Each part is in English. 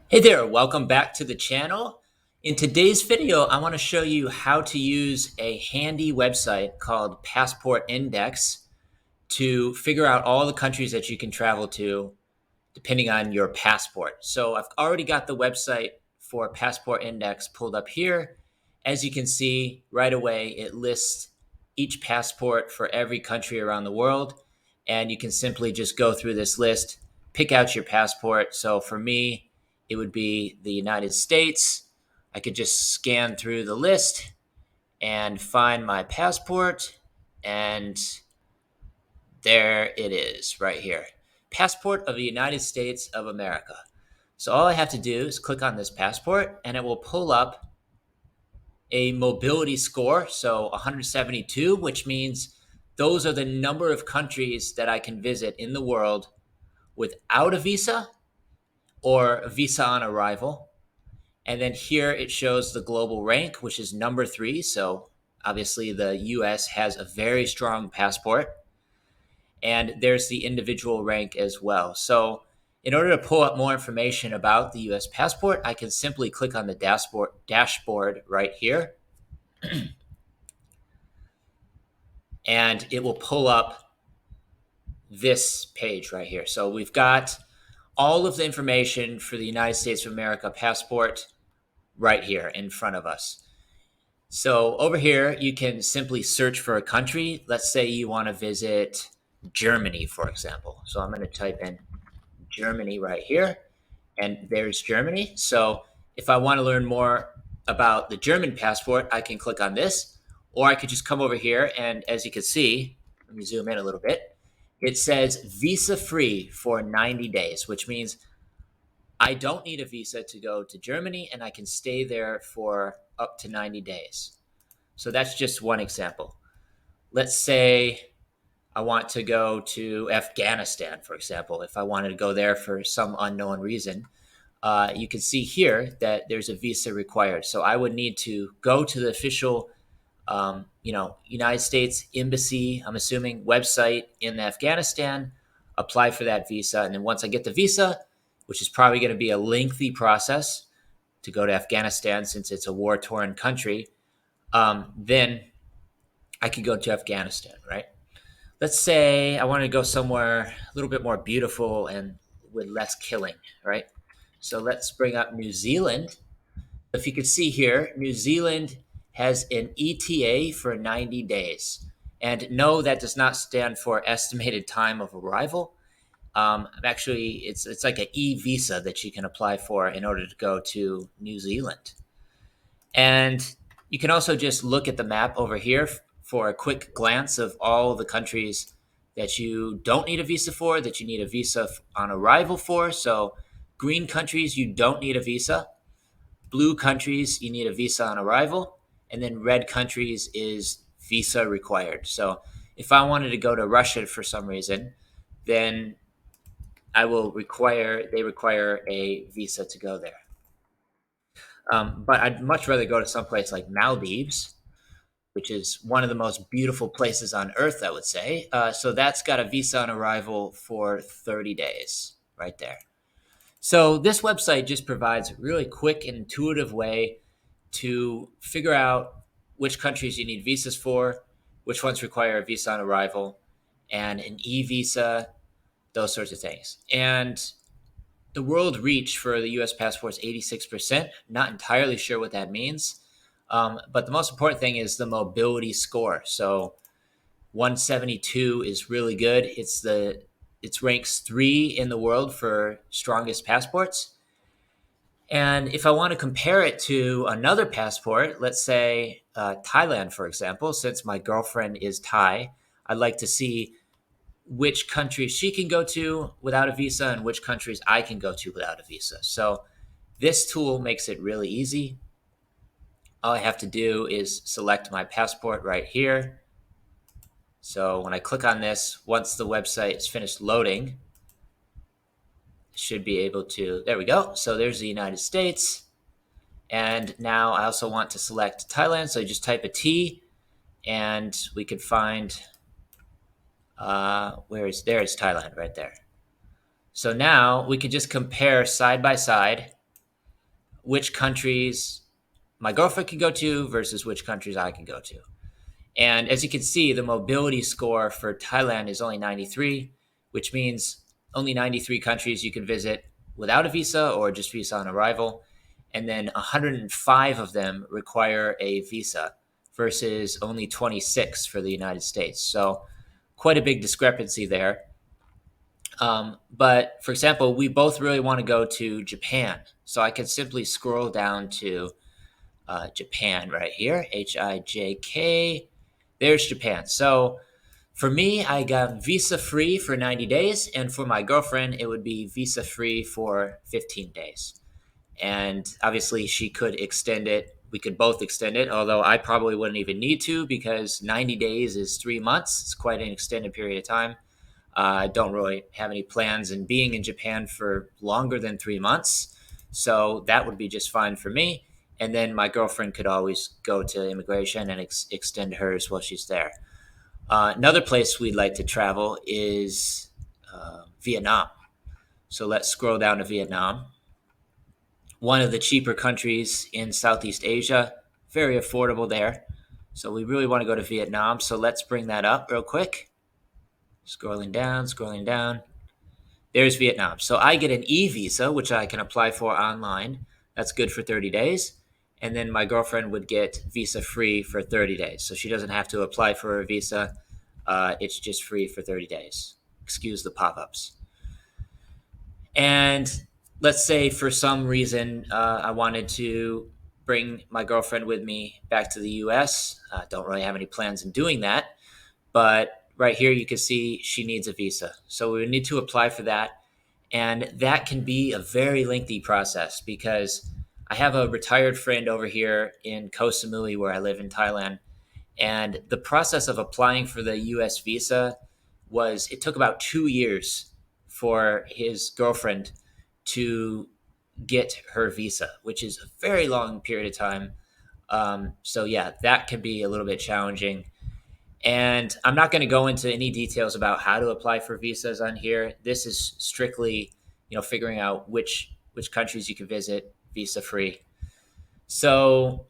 Hey there, welcome back to the channel. In today's video, I want to show you how to use a handy website called Passport Index to figure out all the countries that you can travel to depending on your passport. So I've already got the website for Passport Index pulled up here. As you can see right away, it lists each passport for every country around the world. And you can simply just go through this list, pick out your passport. So for me, it would be the United States. I could just scan through the list and find my passport. And there it is right here. Passport of the United States of America. So all I have to do is click on this passport and it will pull up a mobility score. So 172, which means those are the number of countries that I can visit in the world without a visa or a visa on arrival. And then here it shows the global rank, which is number 3. So obviously the US has a very strong passport. And there's the individual rank as well. So in order to pull up more information about the US passport, I can simply click on the dashboard right here, and it will pull up this page right here. So we've got all of the information for the United States of America passport right here in front of us. So over here, you can simply search for a country. Let's say you want to visit Germany, for example. So I'm going to type in Germany right here, and there's Germany. So if I want to learn more about the German passport, I can click on this, or I could just come over here, and as you can see, let me zoom in a little bit. It says visa free for 90 days, which means I don't need a visa to go to Germany, and I can stay there for up to 90 days. So that's just one example. Let's say I want to go to Afghanistan, for example. If I wanted to go there for some unknown reason, you can see here that there's a visa required. So I would need to go to the official, United States Embassy, I'm assuming, website in Afghanistan, apply for that visa. And then once I get the visa, which is probably going to be a lengthy process to go to Afghanistan since it's a war-torn country, then I could go to Afghanistan, right? Let's say I want to go somewhere a little bit more beautiful and with less killing, right? So let's bring up New Zealand. If you could see here, New Zealand has an ETA for 90 days. And no, that does not stand for estimated time of arrival. Actually, it's like an e-visa that you can apply for in order to go to New Zealand. And you can also just look at the map over here for a quick glance of all the countries that you don't need a visa for, that you need a visa on arrival for. So green countries, you don't need a visa. Blue countries, you need a visa on arrival. And then red countries is visa required. So if I wanted to go to Russia for some reason, then they require a visa to go there. But I'd much rather go to someplace like Maldives, which is one of the most beautiful places on earth, I would say. So that's got a visa on arrival for 30 days right there. So this website just provides a really quick and intuitive way to figure out which countries you need visas for, which ones require a visa on arrival, and an e-visa, those sorts of things. And the world reach for the US passport is 86%. Not entirely sure what that means. But the most important thing is the mobility score. So 172 is really good. It's ranks 3 in the world for strongest passports. And if I want to compare it to another passport, let's say Thailand, for example, since my girlfriend is Thai, I'd like to see which countries she can go to without a visa and which countries I can go to without a visa. So this tool makes it really easy. All I have to do is select my passport right here. So when I click on this, once the website is finished loading, I should be able to, there we go. So there's the United States. And now I also want to select Thailand. So I just type a T and we could find, there's Thailand right there. So now we could just compare side by side which countries my girlfriend can go to versus which countries I can go to. And as you can see, the mobility score for Thailand is only 93, which means only 93 countries you can visit without a visa or just visa on arrival. And then 105 of them require a visa versus only 26 for the United States. So quite a big discrepancy there. But for example, we both really want to go to Japan. So I can simply scroll down to Japan right here, HIJK. There's Japan. So for me, I got visa free for 90 days. And for my girlfriend, it would be visa free for 15 days. And obviously, she could extend it. We could both extend it, although I probably wouldn't even need to because 90 days is 3 months. It's quite an extended period of time. I don't really have any plans in being in Japan for longer than 3 months. So that would be just fine for me. And then my girlfriend could always go to immigration and extend hers while she's there. Another place we'd like to travel is Vietnam. So let's scroll down to Vietnam. One of the cheaper countries in Southeast Asia, very affordable there. So we really want to go to Vietnam. So let's bring that up real quick. Scrolling down. There's Vietnam. So I get an e-visa, which I can apply for online. That's good for 30 days. And then my girlfriend would get visa free for 30 days. So she doesn't have to apply for a visa. It's just free for 30 days. Excuse the pop-ups. And let's say for some reason I wanted to bring my girlfriend with me back to the US. Don't really have any plans in doing that. But right here, you can see she needs a visa. So we would need to apply for that. And that can be a very lengthy process because I have a retired friend over here in Koh Samui, where I live in Thailand. And the process of applying for the US visa it took about 2 years for his girlfriend to get her visa, which is a very long period of time. So yeah, that can be a little bit challenging. And I'm not going to go into any details about how to apply for visas on here. This is strictly, figuring out which countries you can visit visa free. So,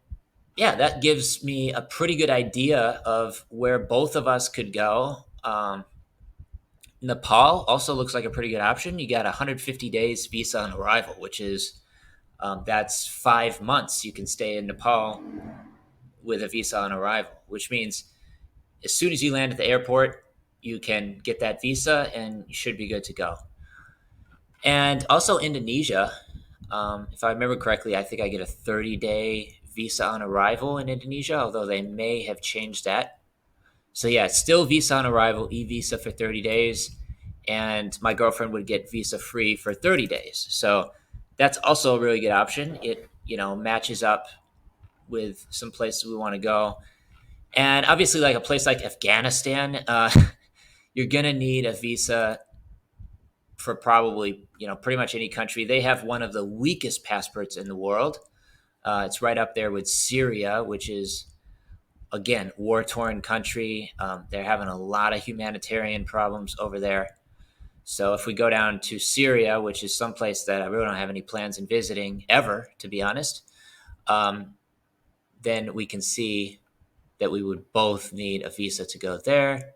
yeah, that gives me a pretty good idea of where both of us could go. Nepal also looks like a pretty good option. You got 150 days visa on arrival, which is that's 5 months you can stay in Nepal with a visa on arrival, which means as soon as you land at the airport, you can get that visa and you should be good to go. And also Indonesia, if I remember correctly, I think I get a 30-day visa on arrival in Indonesia, although they may have changed that. So yeah, it's still visa on arrival, e-visa for 30 days, and my girlfriend would get visa free for 30 days. So that's also a really good option. It, matches up with some places we want to go. And obviously, like a place like Afghanistan, you're going to need a visa for probably, pretty much any country. They have one of the weakest passports in the world. It's right up there with Syria, which is, again, war-torn country. They're having a lot of humanitarian problems over there. So if we go down to Syria, which is someplace that I really don't have any plans in visiting ever, to be honest, then we can see that we would both need a visa to go there.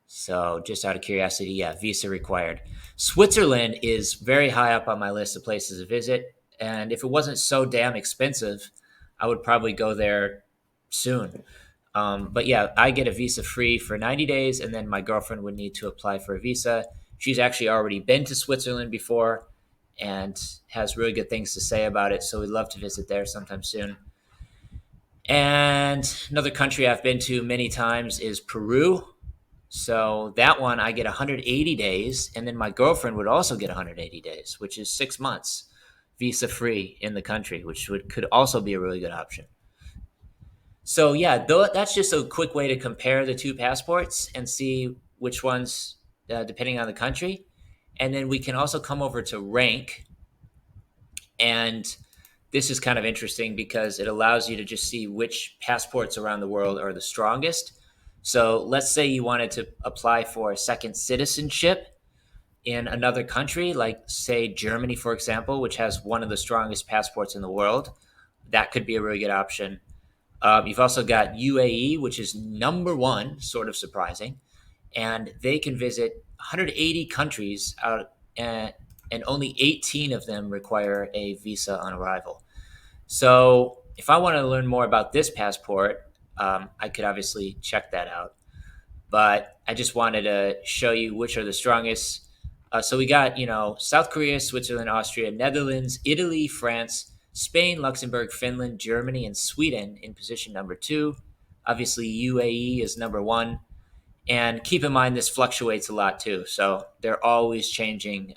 So just out of curiosity, yeah, visa required. Switzerland is very high up on my list of places to visit. And if it wasn't so damn expensive, I would probably go there soon. But yeah, I get a visa free for 90 days, and then my girlfriend would need to apply for a visa. She's actually already been to Switzerland before and has really good things to say about it. So we'd love to visit there sometime soon. And another country I've been to many times is Peru. So that one, I get 180 days, and then my girlfriend would also get 180 days, which is 6 months visa free in the country, which could also be a really good option. So yeah, that's just a quick way to compare the two passports and see which ones, depending on the country. And then we can also come over to rank. And this is kind of interesting because it allows you to just see which passports around the world are the strongest. So let's say you wanted to apply for a second citizenship. in another country, like say Germany, for example, which has one of the strongest passports in the world, that could be a really good option. You've also got UAE, which is number one, sort of surprising, and they can visit 180 countries out, and only 18 of them require a visa on arrival. So if I want to learn more about this passport, I could obviously check that out. But I just wanted to show you which are the strongest. So we got, South Korea, Switzerland, Austria, Netherlands, Italy, France, Spain, Luxembourg, Finland, Germany, and Sweden in position number two. Obviously, UAE is number one. And keep in mind, this fluctuates a lot too. So they're always changing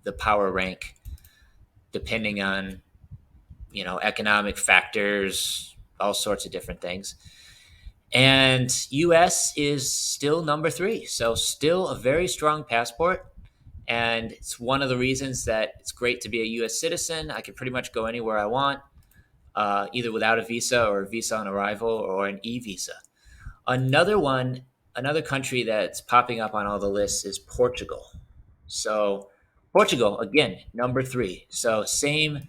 the power rank depending on, economic factors, all sorts of different things. And US is still number three. So still a very strong passport. And it's one of the reasons that it's great to be a US citizen. I can pretty much go anywhere I want, either without a visa or a visa on arrival or an e-visa. Another country that's popping up on all the lists is Portugal. So Portugal, again, number three. So same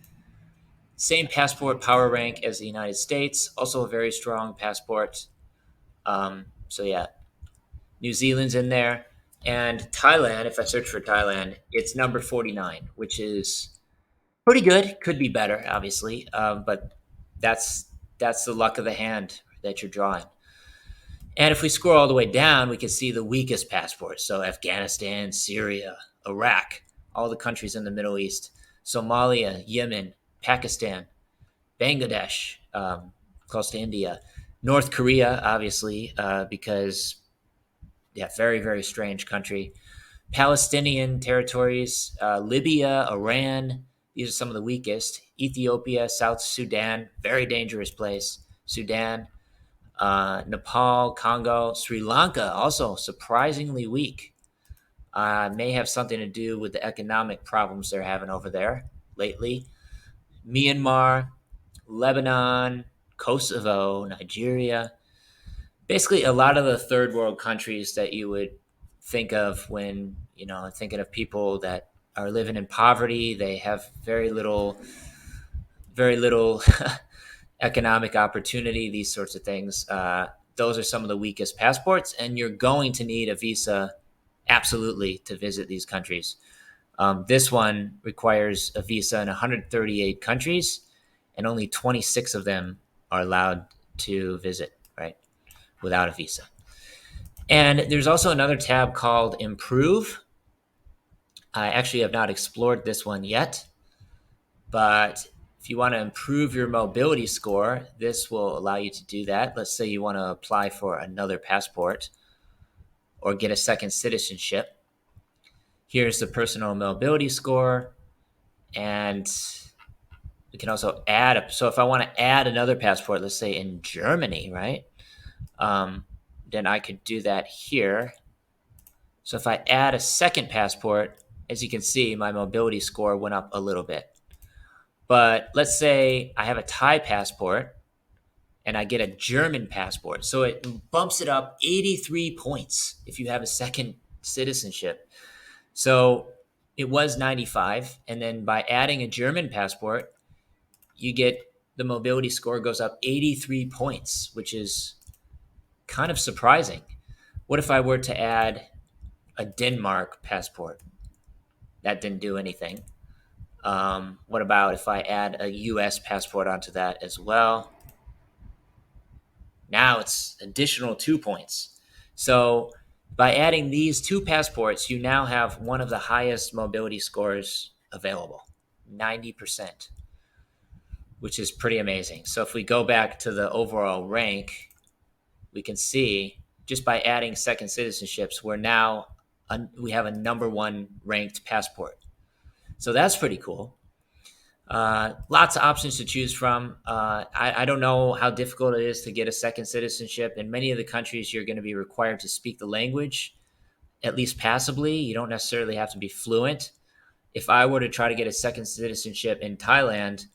passport power rank as the United States. Also a very strong passport. So yeah, New Zealand's in there. And Thailand, if I search for Thailand, it's number 49, which is pretty good. Could be better, obviously, but that's the luck of the hand that you're drawing. And if we scroll all the way down, we can see the weakest passports. So Afghanistan, Syria, Iraq, all the countries in the Middle East, Somalia, Yemen, Pakistan, Bangladesh, close to India, North Korea, obviously, because, yeah, very, very strange country. Palestinian territories, Libya, Iran, these are some of the weakest. Ethiopia, South Sudan, very dangerous place. Sudan, Nepal, Congo, Sri Lanka, also surprisingly weak. May have something to do with the economic problems they're having over there lately. Myanmar, Lebanon, Kosovo, Nigeria. Basically, a lot of the third world countries that you would think of when, thinking of people that are living in poverty. They have very little economic opportunity, these sorts of things. Those are some of the weakest passports, and you're going to need a visa absolutely to visit these countries. This one requires a visa in 138 countries, and only 26 of them are allowed to visit, right, without a visa. And there's also another tab called Improve. I actually have not explored this one yet, but if you want to improve your mobility score, this will allow you to do that. Let's say you want to apply for another passport or get a second citizenship. Here's the personal mobility score, and we can also add. So if I want to add another passport, let's say in Germany, right? Then I could do that here. So if I add a second passport, as you can see, my mobility score went up a little bit. But let's say I have a Thai passport and I get a German passport. So it bumps it up 83 points if you have a second citizenship. So it was 95. And then by adding a German passport, you get the mobility score goes up 83 points, which is kind of surprising. What if I were to add a Denmark passport? That didn't do anything. What about if I add a US passport onto that as well? Now it's additional 2 points. So by adding these two passports, you now have one of the highest mobility scores available, 90%, which is pretty amazing. So if we go back to the overall rank, we can see just by adding second citizenships, we have a number one ranked passport. So that's pretty cool. Lots of options to choose from. I don't know how difficult it is to get a second citizenship. In many of the countries, you're going to be required to speak the language, at least passably. You don't necessarily have to be fluent. If I were to try to get a second citizenship in Thailand,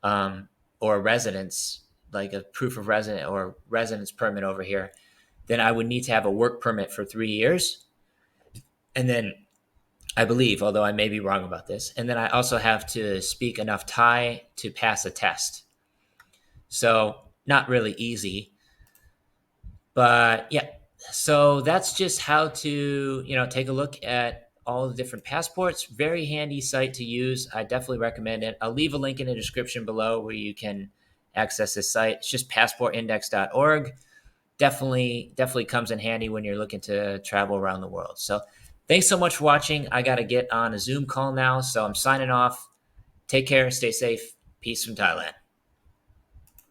or a residence, like a proof of resident or residence permit over here, then I would need to have a work permit for 3 years. And then I believe, although I may be wrong about this. And then I also have to speak enough Thai to pass a test. So not really easy, but yeah. So that's just how to, take a look at all the different passports. Very handy site to use. I definitely recommend it. I'll leave a link in the description below where you can access this site. It's just passportindex.org. Definitely comes in handy when you're looking to travel around the world. So thanks so much for watching. I got to get on a Zoom call now, so I'm signing off. Take care, stay safe. Peace from Thailand.